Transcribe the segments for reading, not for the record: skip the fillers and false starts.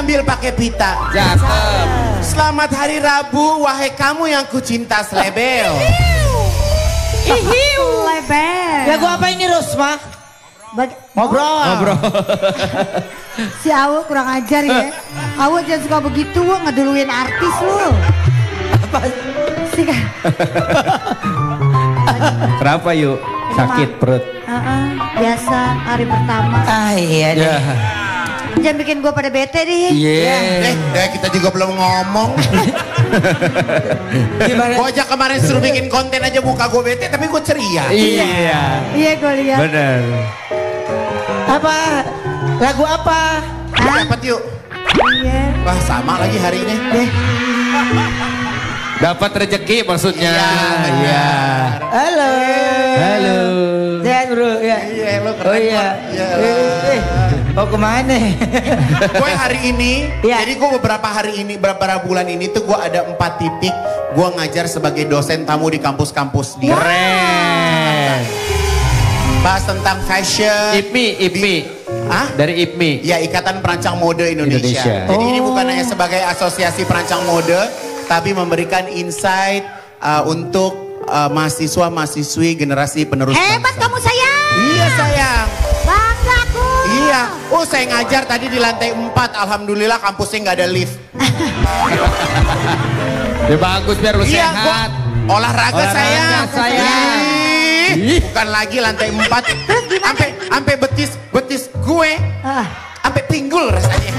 diambil pakai pita. Cakep. Selamat hari Rabu, wahai kamu yang kucinta selebel. Selebel. Ya gua apa ini Rosma? Ngobrol. Si Awu kurang ajar ya. Awu jangan suka begitu, ngeduluin artis lu. Apa? Si kan. Kenapa yuk? Sakit perut. Biasa hari pertama. Ah iya deh. Jangan bikin gua pada bete deh. Iya. Kita juga belum ngomong. Gimana? Gua aja kemarin suruh bikin konten aja muka gue bete, tapi gue ceria. Iya. Iya gue lihat. Bener. Apa? Lagu apa? Dapat yuk. Iya. Wah sama lagi hari ini. Dapat rezeki maksudnya. Iya. Halo. Halo. Sehat bro ya. Iya lo keren. Oh iya. Mau kemana? Gue hari ini, Iya. jadi gue beberapa hari ini, beberapa bulan ini tuh gue ada 4 titik. Gue ngajar sebagai dosen tamu di kampus-kampus di. Keren. Bahas tentang fashion. IPMI. Hah? Dari IPMI. Ya, Ikatan Perancang Mode Indonesia. Jadi ini bukan hanya sebagai asosiasi perancang mode, tapi memberikan insight untuk mahasiswa-mahasiswi generasi penerus Hebat bangsa. kamu sayang. Iya sayang. Bangga aku. Iya. Oh saya ngajar tadi di lantai 4. Alhamdulillah kampusnya nggak ada lift. Ya bagus biar lu Iya, sehat. Olahraga sayang. sayang. Ih, bukan lagi lantai 4. Sampai betis gue. Sampai pinggul rasanya.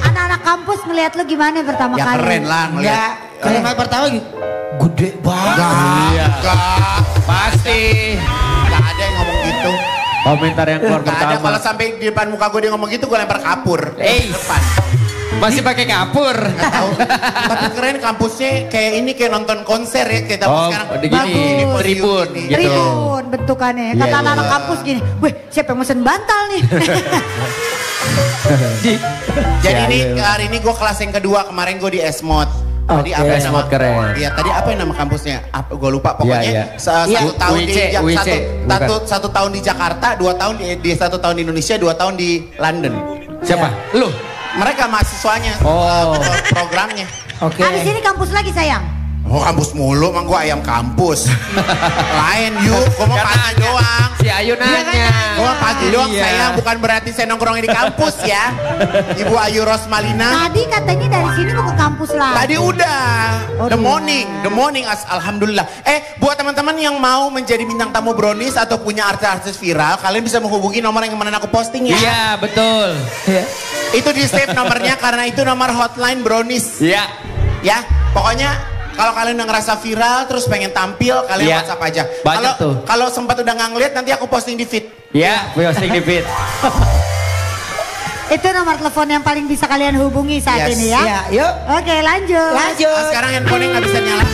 Anak-anak kampus ngelihat lu gimana pertama Ya kali? keren lah ngeliat. Ya, kalimat pertama gede banget. Enggak. Pasti. Enggak ada yang ngomong gitu. Komentar yang keluar Enggak ada. pertama. Kalau sampai di depan muka gue dia ngomong gitu, gue lempar kapur. Depan. Masih pakai kapur. Nggak tahu. Tapi keren kampusnya kayak ini, kayak nonton konser ya kita sekarang. Begini, Bagus. tribun gitu. Tribun bentukannya. Kata Iya, anak-anak iya. kampus gini, weh siapa yang mesen bantal nih? Jadi ini Ya, hari ini gue kelas yang kedua, kemarin gue di Esmod. Tadi Oke, apa yang Esmod keren. Iya, tadi apa yang nama kampusnya? Gue lupa pokoknya. Iya, iya. Satu tahun UIC, di UIC, satu tahun di Jakarta, 2 tahun di 1 tahun di Indonesia, 2 tahun di London. Siapa? Lu? Mereka mahasiswanya, Oh. programnya. Oke. Habis ini kampus lagi sayang. Oh kampus mulu, emang gue ayam kampus. Lain yuk, gue mau pagi doang. Si Ayu nanya. Gue mau pagi doang Iya. sayang, bukan berarti saya nongkrongnya di kampus ya. Ibu Ayu Rosmalina. Tadi katanya dari sini mau ke kampus lah. Tadi udah, the morning, alhamdulillah. Buat teman-teman yang mau menjadi bintang tamu Brownies atau punya artis-artis viral, kalian bisa menghubungi nomor yang kemarin aku posting ya. Iya, betul. Itu di save nomornya karena itu nomor hotline Brownies. Iya. Ya, pokoknya kalau kalian udah ngerasa viral terus pengen tampil, kalian Iya. WhatsApp aja. Banyak tuh. Kalau sempat udah nggak ngeliat, nanti aku posting di feed. Iya, posting di feed. Itu nomor telepon yang paling bisa kalian hubungi saat Yes. ini ya. Ya, yuk. Oke lanjut. Lanjut. Sekarang handphonenya nggak bisa nyala.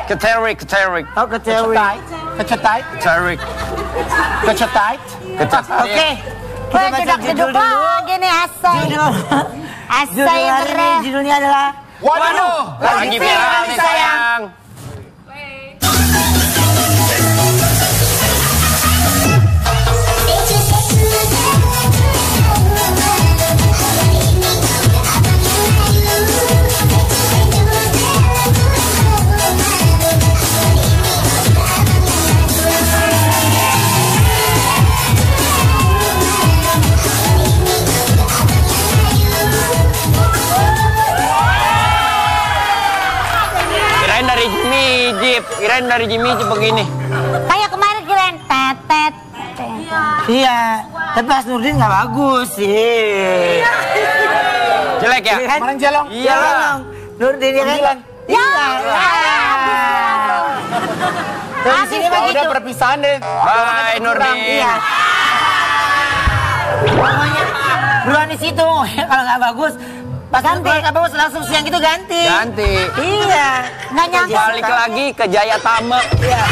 Keterik. Oh, kecewi. Kecetai. Keterik. Kecetai. Oke. Wah, Kita baca jedak judul jeduk dulu. lagi nih asal. Judul Asal hari ini keren. judulnya adalah Waduh, Lagi viral nih sayang. Kirain dari Jimmy Jeep begini. Kayak kemarin keren. Tetet. iya, tapi pas Nurdin nggak bagus sih. Jelek ya? Kemarin jelong. Iya. Nurdin ya kan? Ya. Dari sini mah gitu. Udah perpisahan deh. Bye Nurdin. Iya. Pokoknya Brownies itu kalau nggak bagus, pas nggak bagus langsung siang itu ganti. Ganti. Iya. Nggak nyangka. Balik lagi ke Jaya Tama. Iya.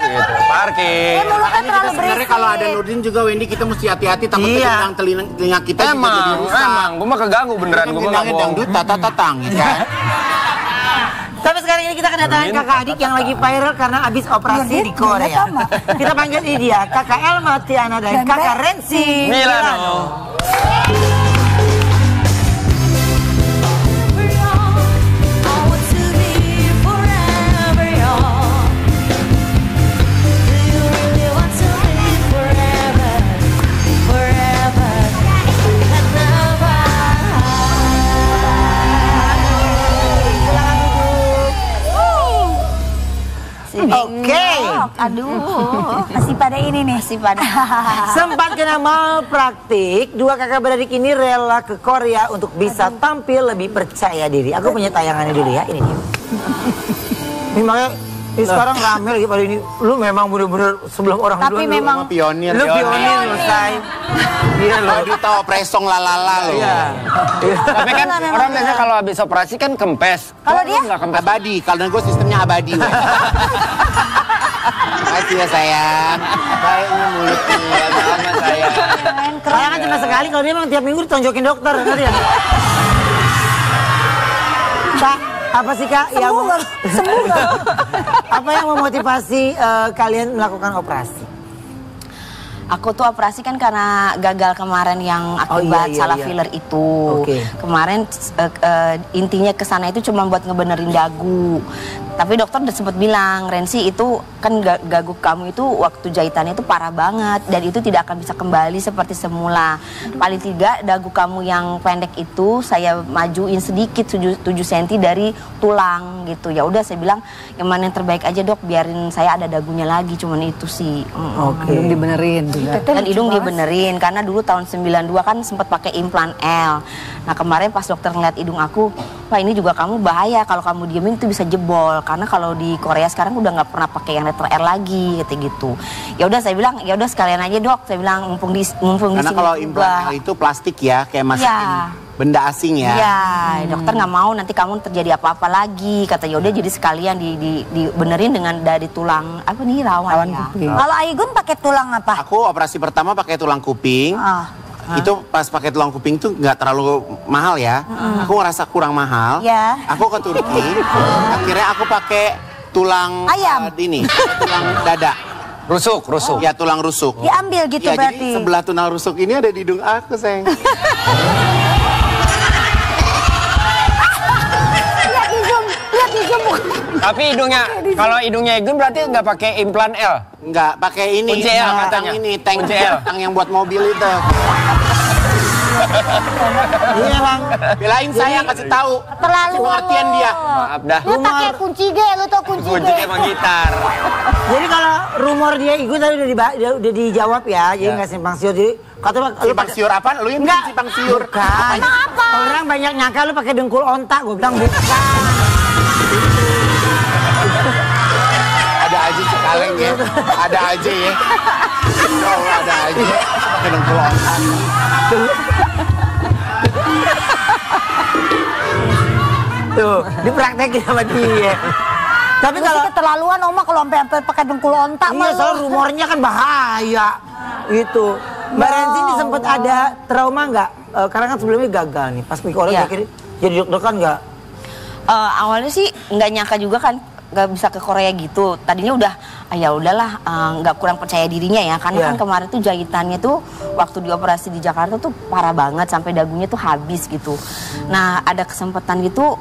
Gitu. Parah. Sabar, Ki. Mulutnya terlalu Sebenarnya berisik. kalau ada Nurdin juga Wendy kita mesti hati-hati takut telinga kita juga jadi rusak. Emang, gue mah keganggu beneran, gue mah Gendangnya gak bohong. dangdut tata-tatang kan. Tapi sekarang ini kita kedatangan kakak adik yang lagi viral karena habis operasi di Korea. Kita panggil ini dia, kakak Elma Tiana dan kakak Renzi Milano. Oke. Aduh, masih pada ini nih. Masih pada. Sempat kena malpraktik, dua kakak beradik ini rela ke Korea untuk bisa tampil lebih percaya diri. Aku punya tayangannya dulu ya, ini dia. Ini makanya ini sekarang rame lagi pada ini. Lu memang bener-bener sebelum orang Tapi dulu. memang Pionir. Lu pionir lu, Say. Iya lo. Tadi tahu presong lalala lo. Iya. Tapi kan orang biasanya kalau habis operasi kan kempes. Kalau dia? Nggak kempes. Abadi, kalau gue sistemnya abadi. Makasih ya sayang. Baiknya mulutnya. Sama saya. Saya kan cuma sekali, kalau dia memang tiap minggu ditonjokin dokter. Ngerti ya? Kak, apa sih Kak? sembuh nggak? Apa yang memotivasi kalian melakukan operasi? Aku tuh operasi kan karena gagal kemarin yang akibat salah filler itu. Kemarin intinya kesana itu cuma buat ngebenerin dagu. Tapi dokter udah sempet bilang, Renzi itu kan gaguk kamu itu waktu jahitannya itu parah banget. Dan itu tidak akan bisa kembali seperti semula. Paling tidak dagu kamu yang pendek itu saya majuin sedikit 7 cm dari tulang gitu. Ya udah saya bilang yang mana yang terbaik aja dok, biarin saya ada dagunya lagi, cuman itu sih. Hidung dibenerin juga. Dan hidung dibenerin karena dulu tahun 92 kan sempat pakai implan L. Nah kemarin pas dokter ngeliat hidung aku, wah ini juga kamu bahaya kalau kamu diemin itu bisa jebol. Karena kalau di Korea sekarang udah nggak pernah pakai yang letter R lagi gitu. Ya udah saya bilang ya udah sekalian aja dok. Saya bilang mumpung di Karena sini kalau juga. implan L itu plastik ya, kayak masukin benda asing ya. Iya, dokter nggak mau nanti kamu terjadi apa-apa lagi. Kata ya udah jadi sekalian dibenerin dengan dari tulang apa nih rawan ya. Kalau Aigun pakai tulang apa? Aku operasi pertama pakai tulang kuping. Itu pas pakai tulang kuping tuh nggak terlalu mahal ya. Aku ngerasa kurang mahal. Ya. Aku ke Turki. Akhirnya aku pakai tulang Ayam. Ini, tulang dada. Rusuk. Ya tulang rusuk. Diambil gitu Ya, berarti. jadi sebelah tulang rusuk ini ada di hidung aku, sayang. Lihat di zoom. Tapi hidungnya, kalau hidungnya Igun berarti nggak pakai implan L. Enggak, pakai ini. Kunci L tang katanya. ini, tank Kunci L. tang yang buat mobil itu. Ini emang Belain saya kasih tahu. Terlalu Pengertian dia. Maaf dah. Lu pakai kunci G, lu tau kunci G. Kunci emang gitar. Jadi kalau rumor dia Igun tadi udah dijawab ya, jadi nggak simpang siur. Jadi kata lu Simpang siur apa? Lu yang bikin simpang siur. Bukan. Orang banyak nyangka lu pakai dengkul ontak, gue bilang bukan. Ada aja si kaleng ya. Ada aja ya. Oh, ada aja. Pakai dengkul ontak. Tuh, dipraktekin sama dia. Tapi kalau keterlaluan Oma kalau sampai pakai dengkul ontak iya, soal rumornya kan bahaya gitu. Mbak Renzi ini sempat ada trauma nggak? Karena kan sebelumnya gagal nih. Pas mikir orang jadi dokter kan nggak? Awalnya sih nggak nyangka juga kan nggak bisa ke Korea gitu. Tadinya udah ya udahlah nggak kurang percaya dirinya ya karena kan kemarin tuh jahitannya tuh waktu dioperasi di Jakarta tuh parah banget sampai dagunya tuh habis gitu. Nah ada kesempatan gitu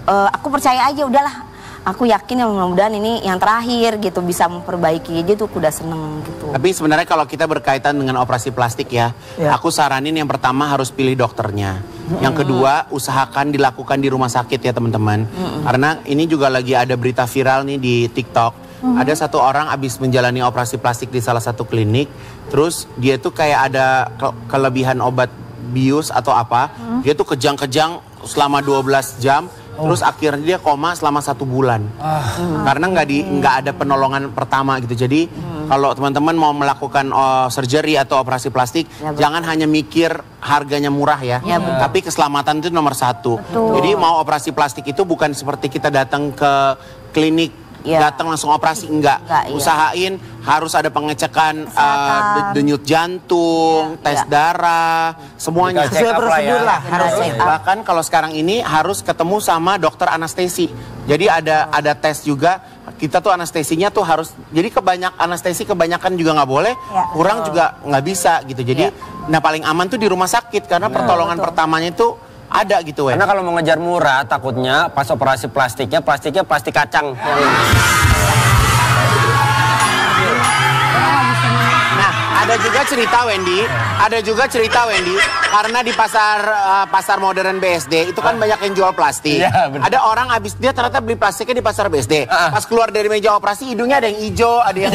aku percaya aja udahlah. Aku yakin ya mudah-mudahan ini yang terakhir gitu bisa memperbaiki aja tuh udah seneng gitu. Tapi sebenarnya kalau kita berkaitan dengan operasi plastik ya, aku saranin yang pertama harus pilih dokternya. Yang kedua usahakan dilakukan di rumah sakit ya teman-teman. Karena ini juga lagi ada berita viral nih di TikTok. Ada satu orang abis menjalani operasi plastik di salah satu klinik. Terus dia tuh kayak ada kelebihan obat bius atau apa. Dia tuh kejang-kejang selama 12 jam. Terus akhirnya dia koma selama 1 bulan. Karena nggak ada penolongan pertama gitu. Jadi kalau teman-teman mau melakukan surgery atau operasi plastik, jangan hanya mikir harganya murah ya. Tapi keselamatan itu nomor 1. Jadi mau operasi plastik itu bukan seperti kita datang ke klinik datang langsung operasi enggak. Usahain harus ada pengecekan denyut jantung, tes darah, semuanya. Sesuai prosedur lah. Bahkan kalau sekarang ini harus ketemu sama dokter anestesi. Jadi ada tes juga. Kita tuh anestesinya tuh harus, jadi anestesi kebanyakan juga nggak boleh, kurang juga nggak bisa gitu. Jadi, nah paling aman tuh di rumah sakit karena pertolongan pertamanya itu ada gitu. Karena kalau mau ngejar murah, takutnya pas operasi plastiknya plastik kacang. Nah, ada juga cerita Wendy, karena di pasar modern BSD itu kan banyak yang jual plastik. Ada orang habis dia ternyata beli plastiknya di pasar BSD. Pas keluar dari meja operasi hidungnya ada yang hijau, ada yang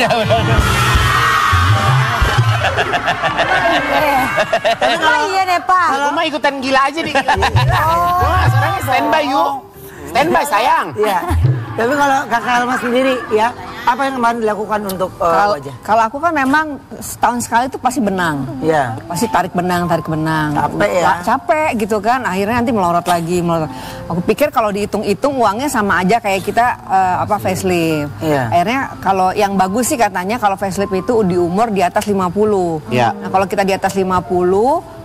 Iya nih Pak. Lu mah ikutan gila aja nih. Sekarang standby yuk. Standby sayang. Iya. Tapi kalau Kakak Alma sendiri ya, apa yang kemarin dilakukan untuk wajah? Kalau aku kan memang setahun sekali itu pasti benang. Iya. Pasti tarik benang. Capek ya? Capek gitu kan, akhirnya nanti melorot lagi. Aku pikir kalau dihitung-hitung uangnya sama aja kayak kita facelift. Iya. Akhirnya kalau yang bagus sih katanya kalau facelift itu di umur di atas 50. Iya. Nah kalau kita di atas 50,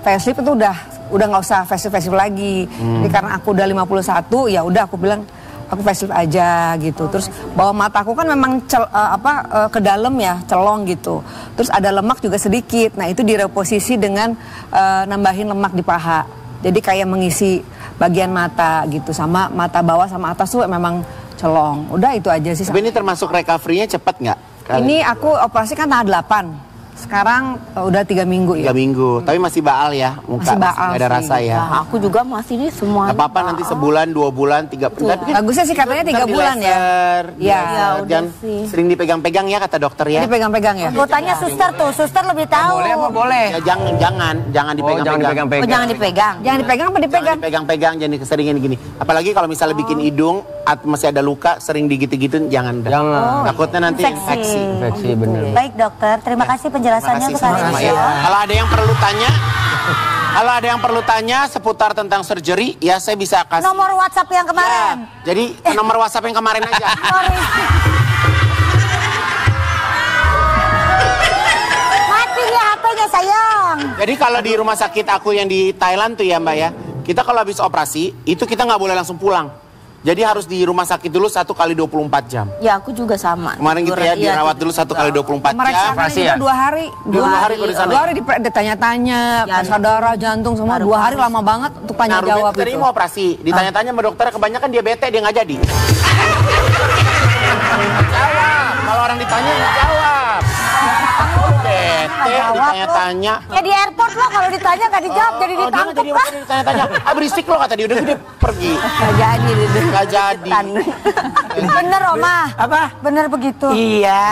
facelift itu udah nggak usah facelift lagi. Jadi karena aku udah 51, ya udah aku bilang aku facelift aja gitu. Terus bawah mataku kan memang ke dalam ya, celong gitu. Terus ada lemak juga sedikit. Nah, itu direposisi dengan nambahin lemak di paha. Jadi kayak mengisi bagian mata gitu, sama mata bawah sama atas tuh memang celong. Udah itu aja sih. Tapi ini termasuk recovery-nya cepat nggak? Ini aku operasi kan tanggal 8. Sekarang udah 3 minggu ya. 3 minggu, tapi masih baal ya, muka masih baal masih ada rasa ya. Nah, aku juga masih nih semua. Gak apa-apa nanti sebulan, 2 bulan, 3 bulan. Bagusnya sih katanya 3 bulan ya. Ya, Jangan sering dipegang-pegang ya kata dokter ya. Dipegang-pegang ya. Gue tanya suster tuh, suster lebih tahu. Boleh apa boleh? Ya, jangan dipegang-pegang. Jangan dipegang. Jangan dipegang apa dipegang? Jangan dipegang-pegang, jangan keseringan gini. Apalagi kalau misalnya bikin hidung, masih ada luka, sering digigit-gigitin, jangan. Takutnya nanti infeksi. Infeksi bener. Baik dokter, terima kasih penjelasannya untuk hari ini. Kalau ada yang perlu tanya, seputar tentang surgery, ya saya bisa kasih Nomor WhatsApp yang kemarin. Ya, jadi nomor WhatsApp yang kemarin aja. Mati ya HP-nya sayang. Jadi kalau di rumah sakit aku yang di Thailand tuh ya Mbak ya, kita kalau habis operasi itu kita nggak boleh langsung pulang. Jadi harus di rumah sakit dulu 1 kali 24 jam. Ya aku juga sama. Kemarin gitu ya, dirawat dulu 1 kali 24 jam. Operasi ya? 2 hari. 2 hari kalau di sana. 2 hari ditanya-tanya, saudara, jantung semua. 2 hari lama banget untuk tanya jawab itu. Tadi mau operasi, ditanya-tanya sama dokter, kebanyakan dia bete, dia nggak jadi. Jawab, kalau orang ditanya nggak jawab. Bete, ditanya-tanya. Ya di airport lo kalau ditanya nggak dijawab, jadi ditangkap. Jadi ditanya-tanya, berisik lo kata dia, udah gede pergi. Nggak jadi. Nggak jadi. Bener Oma. Apa? Bener begitu. Iya,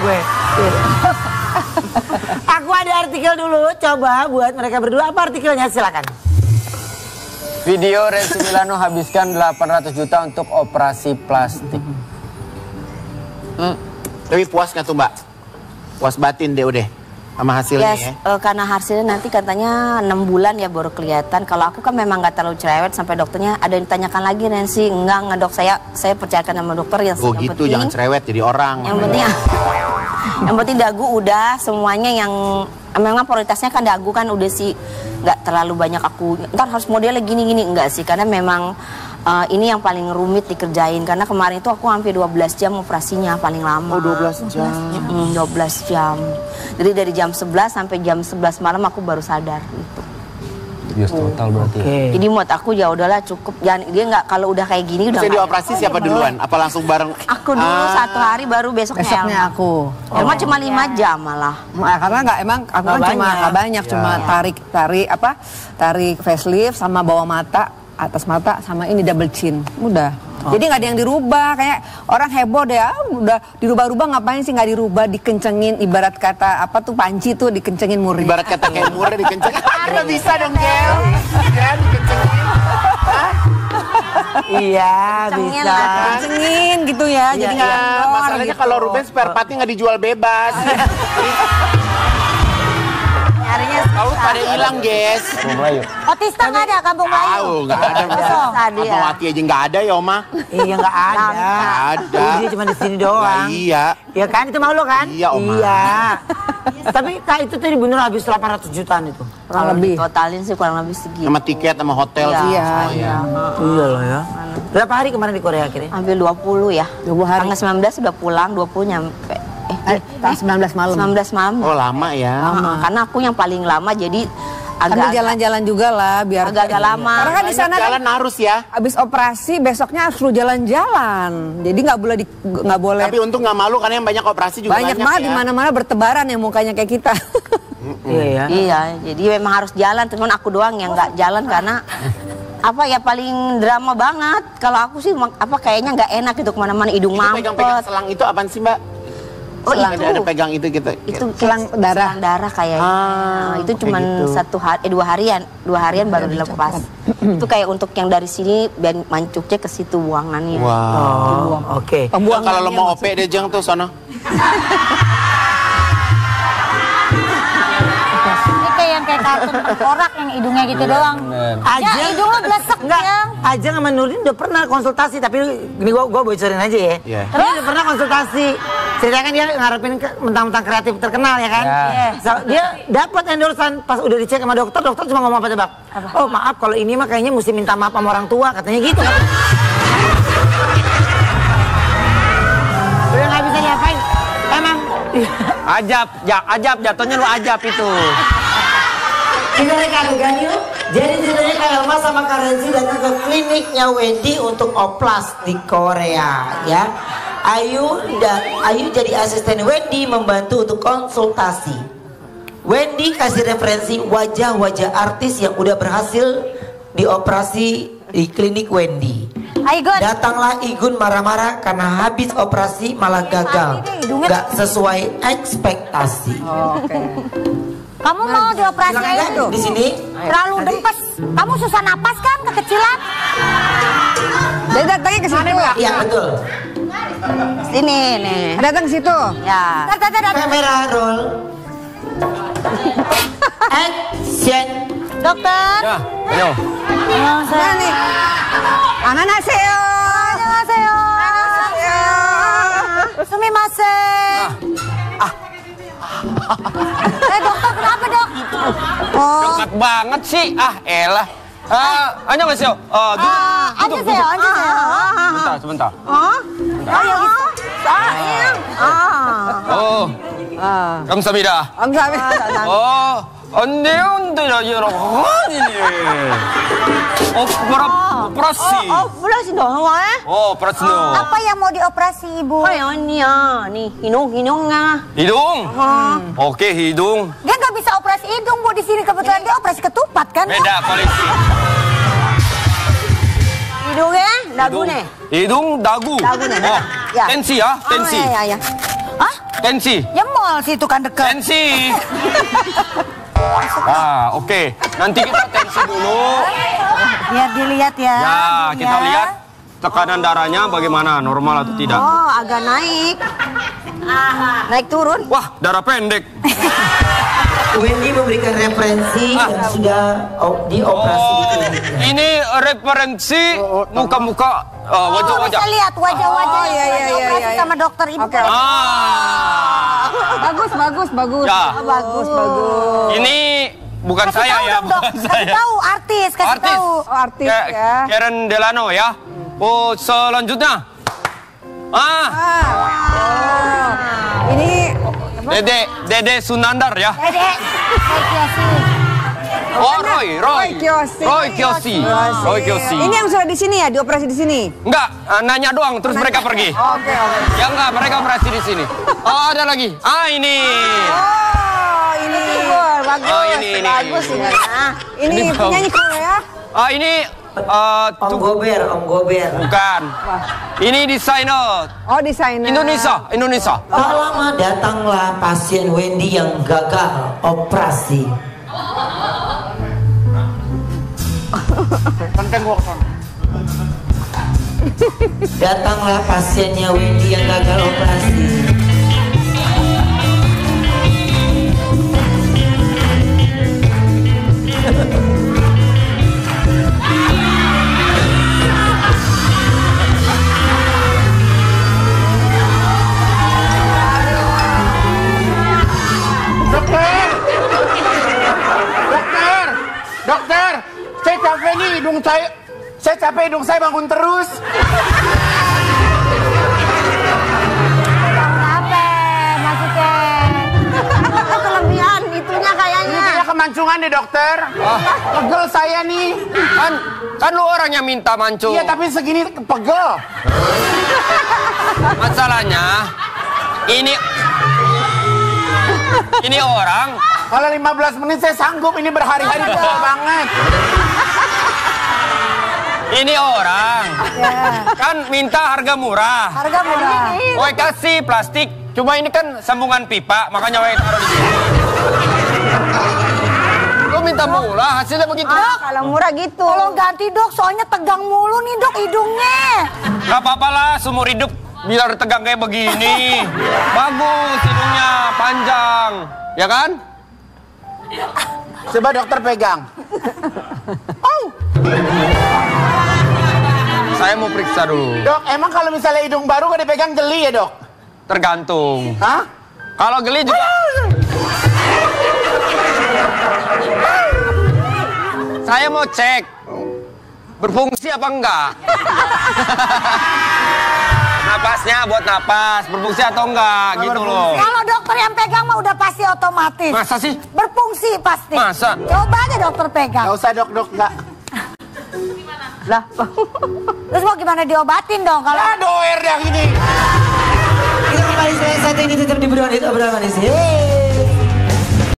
gue. Aku ada artikel dulu, coba buat mereka berdua. Apa artikelnya? Silakan. Video Renzi Milano habiskan 800 juta untuk operasi plastik. Tapi puas nggak tuh Mbak? Puas batin deh udah sama hasilnya ya? Karena hasilnya nanti katanya 6 bulan ya baru kelihatan. Kalau aku kan memang nggak terlalu cerewet sampai dokternya ada yang ditanyakan lagi Renzi. Enggak dok, saya percayakan sama dokter yang gitu, penting, jangan cerewet jadi orang. Yang penting dagu udah semuanya yang memang prioritasnya kan dagu kan udah sih nggak terlalu banyak aku. Ntar harus modelnya gini-gini enggak sih karena memang ini yang paling rumit dikerjain karena kemarin itu aku hampir 12 jam operasinya paling lama. 12 jam. 12 jam. Jadi dari jam 11 sampai jam 11 malam aku baru sadar gitu. Bias total berarti. Jadi buat aku ya udahlah cukup. Jangan dia nggak kalau udah kayak gini udah. Saya dioperasi siapa duluan? Apa langsung bareng? Aku dulu 1 hari baru besoknya aku. Elma cuma 5 jam malah. Karena nggak emang aku kan nggak banyak cuma tarik facelift sama bawah mata, atas mata sama ini double chin. Udah. Jadi nggak ada yang dirubah, kayak orang heboh deh, udah dirubah-rubah ngapain sih nggak dirubah, dikencengin ibarat kata apa tuh panci tuh dikencengin murni. Ibarat kata kayak murni dikencengin. Nggak bisa dong Gel. Ya dikencengin. Iya bisa. Kencengin gitu ya. Jadi nggak. Masalahnya kalau Ruben spare partnya nggak dijual bebas. Nyarinya pada hilang, Jess. Otista nggak ada Kampung Melayu? Tahu, nggak ada. Kampung Wati aja nggak ada ya, Oma. Iya nggak ada. Nggak ada. Dia cuma di sini doang. Iya. Ya kan itu mau lo kan? Iya, Oma. Iya. Tapi Kak itu tadi bener habis 800 jutaan itu. Kurang lebih. Totalin sih kurang lebih segitu. Sama tiket, sama hotel. Iya. Iya. Iya loh ya. Berapa hari kemarin di Korea akhirnya? Hampir 20 ya. 20 hari. Tanggal 19 udah pulang, 20 nyampe. Tanggal 19 malam. 19 malam. Oh, lama ya. Karena aku yang paling lama jadi Sambil jalan-jalan juga lah biar agak lama. Karena kan di sana jalan kan harus ya. abis operasi besoknya harus suruh jalan-jalan. Jadi nggak boleh. Tapi untung nggak malu karena yang banyak operasi juga banyak banyak banget ya. di mana-mana bertebaran ya mukanya kayak kita. Iya ya. Iya, jadi memang harus jalan. Cuman aku doang yang nggak jalan karena apa ya paling drama banget. Kalau aku sih apa kayaknya nggak enak gitu kemana-mana hidung Pegang-pegang mampet. selang itu apaan sih, Mbak? Oh Selang, itu. ada pegang itu gitu. Itu Selang darah. Selang darah kayaknya. Ah, Itu kayak cuman gitu. 2 harian baru dilepas. Itu kayak untuk yang dari sini biar mancuknya ke situ buangannya. Wow. Oh, oke. Kalau lo mau OP deh Jeng tuh sono. Ini kayak kartun tengkorak yang hidungnya gitu doang. Aja Ya hidung lo blesek enggak. yang. Aja sama Nurdin udah pernah konsultasi tapi ini gua bocorin aja ya. Iya. Dia udah pernah konsultasi. Ceritanya kan dia ngarepin mentang-mentang kreatif terkenal ya kan. So, dia dapat endorsan pas udah dicek sama dokter cuma ngomong apa tebak. Oh maaf kalau ini mah kayaknya mesti minta maaf sama orang tua katanya gitu. Udah nggak bisa diapain. Emang Ajab jatuhnya lu ajab itu. kita rekan-rekan yuk. Jadi ceritanya Kak Elma sama Kak Renzi datang ke kliniknya Wendy untuk oplas di Korea ya. Ayu jadi asisten Wendy membantu untuk konsultasi. Wendy kasih referensi wajah-wajah artis yang udah berhasil dioperasi di klinik Wendy. Igun. Datanglah Igun marah-marah karena habis operasi malah gagal. Gak sesuai ekspektasi. Kamu mau dioperasi Silakan itu? di sini. Terlalu dempes. Kamu susah napas kan, kekecilan? Dia datangnya ke situ. Iya betul. Sini nih. Datang ke situ. Ya. Kamera roll. Action. Dokter. Ya, ayo. Mana nih? Ananaseo. Annyeonghaseyo. Sumimasen. Dokter kenapa dok? Dekat banget sih. Elah. Annyeonghaseyo. Annyeonghaseyo. Sebentar. Sayang. Oh. 감사합니다. Kamsahamnida. Oh, ini. Operasi. Boleh sih dong, Operasi no. Apa yang mau dioperasi ibu? ini ya, nih hidungnya. Hidung. Oke, hidung. Dia nggak bisa operasi hidung bu di sini kebetulan dia operasi ketupat kan? Bu? Beda koleksi. Hidungnya, dagu nih. Hidung, dagu. Dagu nih. Oh, Ya. tensi ya, tensi. Ya. Hah? Tensi. Ya mall situ kan dekat. Tensi. Oke. Nanti kita tensi dulu. Biar dilihat ya. Ya, Bu, kita ya. lihat tekanan darahnya bagaimana, normal atau tidak. Oh, agak naik. Naik turun. Wah, darah pendek. Wendy memberikan referensi yang sudah dioperasi di kliniknya. Ini referensi muka-muka wajah-wajah. Bisa lihat wajah-wajah yang iya, sudah iya, dioperasi iya. sama dokter ibu. Oke. Bagus. Ya. Bagus. Ini bukan Kasih saya tahu ya, dong, dok. bukan Kasih saya. tahu artis, kasih Artis. tahu. Oh, artis ya. Karen Delano ya. Oh, selanjutnya. Ini Dede Sunandar ya. Dede, Oh, Roy Kiyoshi. Ini yang sudah di sini ya, dioperasi di sini. Enggak, nanya doang terus mereka pergi. Oke. Ya enggak, mereka operasi di sini. Oh, ada lagi. Ini. Oh, ini bagus. Oh, ini. Bagus ini. Ini penyanyi Korea. Ini Om Gober. bukan. Ini desainer Oh, desainer. Indonesia. Tak lama datanglah pasien Wendy yang gagal operasi. Datanglah pasiennya Wendy yang gagal operasi. capek nih hidung saya. Saya capek hidung saya bangun terus. Kenapa maksudnya? Kelebihan itunya kayaknya. Ini kemancungan deh dokter. Pegel saya nih. Kan lu orang yang minta mancung. Iya tapi segini pegel. Masalahnya ini orang. Kalau 15 menit saya sanggup, ini berhari-hari pegel banget. Ini orang. Kan minta harga murah. Harga murah. Woi kasih plastik. Cuma ini kan sambungan pipa, makanya woi taruh di sini. Lu minta murah, hasilnya begitu. Dok, kalau murah gitu. Tolong ganti dok, soalnya tegang mulu nih dok hidungnya. Gak apa-apa lah, seumur hidup biar tegang kayak begini. Bagus hidungnya, panjang. Ya kan? Coba dokter pegang. Saya mau periksa dulu. Dok, emang kalau misalnya hidung baru gak dipegang geli ya dok? Tergantung. Hah? Kalau geli juga. Saya mau cek berfungsi apa enggak. Napasnya buat napas, berfungsi atau enggak gitu loh. Kalau dokter yang pegang mah udah pasti otomatis. Masa sih? Berfungsi pasti. Masa? Coba aja dokter pegang. Gak usah dok, enggak. Lah. Terus mau gimana diobatin dong kalau Ya doer yang ini. Kita kembali satu ini tetap di obrolan manis.